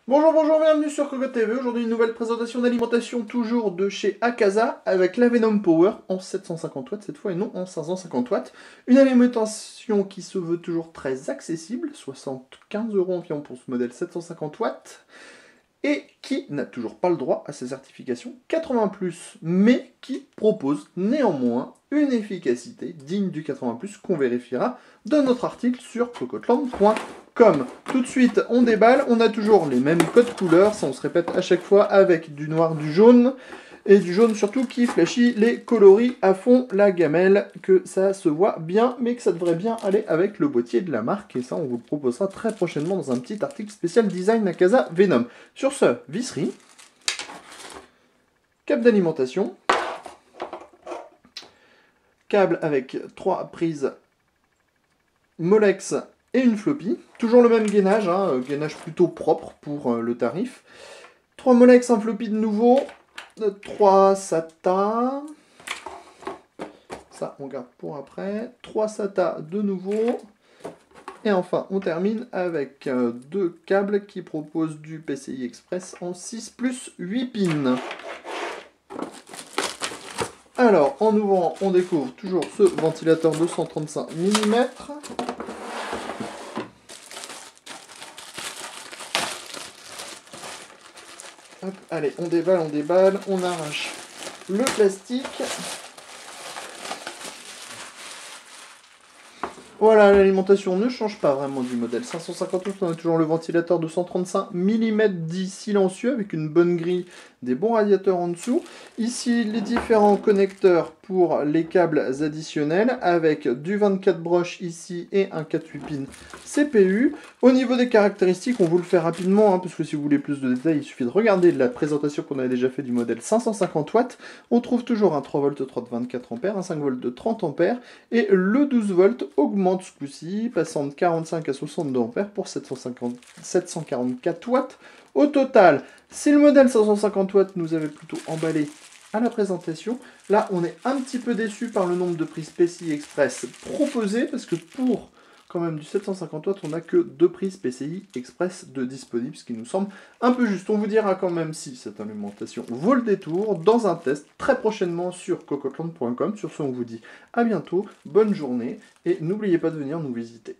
Bonjour, bonjour, bienvenue sur Cocotte TV. Aujourd'hui, une nouvelle présentation d'alimentation, toujours de chez Akaza, avec la Venom Power en 750 watts cette fois et non en 550 watts. Une alimentation qui se veut toujours très accessible, 75 € environ pour ce modèle 750 watts, et qui n'a toujours pas le droit à sa certification 80+, mais qui propose néanmoins une efficacité digne du 80+, qu'on vérifiera dans notre article sur cocotland.com. Tout de suite, on déballe, on a toujours les mêmes codes couleurs, ça on se répète à chaque fois, avec du noir, du jaune, et du jaune surtout qui flashy les coloris à fond, la gamelle, que ça se voit bien, mais que ça devrait bien aller avec le boîtier de la marque, et ça on vous le proposera très prochainement dans un petit article spécial design Akaza Venom. Sur ce, visserie, câble d'alimentation, câble avec 3 prises Molex et une floppy, toujours le même gainage, gainage plutôt propre pour le tarif. 3 Molex, un floppy de nouveau, 3 SATA, ça on garde pour après, 3 SATA de nouveau, et enfin on termine avec 2 câbles qui proposent du PCI Express en 6+8 pins. Alors en ouvrant on découvre toujours ce ventilateur 235 mm. Hop, allez, on déballe, on arrache le plastique. Voilà, l'alimentation ne change pas vraiment du modèle 558, on a toujours le ventilateur 235 mm dit silencieux avec une bonne grille, des bons radiateurs en dessous. Ici, les différents connecteurs pour les câbles additionnels avec du 24 broches ici et un 4/8 pins CPU. Au niveau des caractéristiques, on vous le fait rapidement, parce que si vous voulez plus de détails, il suffit de regarder la présentation qu'on a déjà fait du modèle 550 watts. On trouve toujours un 3 volts 3 de 24 ampères, un 5 volts de 30 ampères, et le 12 volts augmente ce coup-ci, passant de 45 à 62 ampères pour 744 watts au total. Si le modèle 550 watts nous avait plutôt emballé à la présentation, là on est un petit peu déçu par le nombre de prises PCI Express proposées, parce que pour quand même du 750 watts, on n'a que 2 prises PCI Express de disponibles, ce qui nous semble un peu juste. On vous dira quand même si cette alimentation vaut le détour dans un test très prochainement sur cocotland.com. Sur ce, on vous dit à bientôt, bonne journée, et n'oubliez pas de venir nous visiter.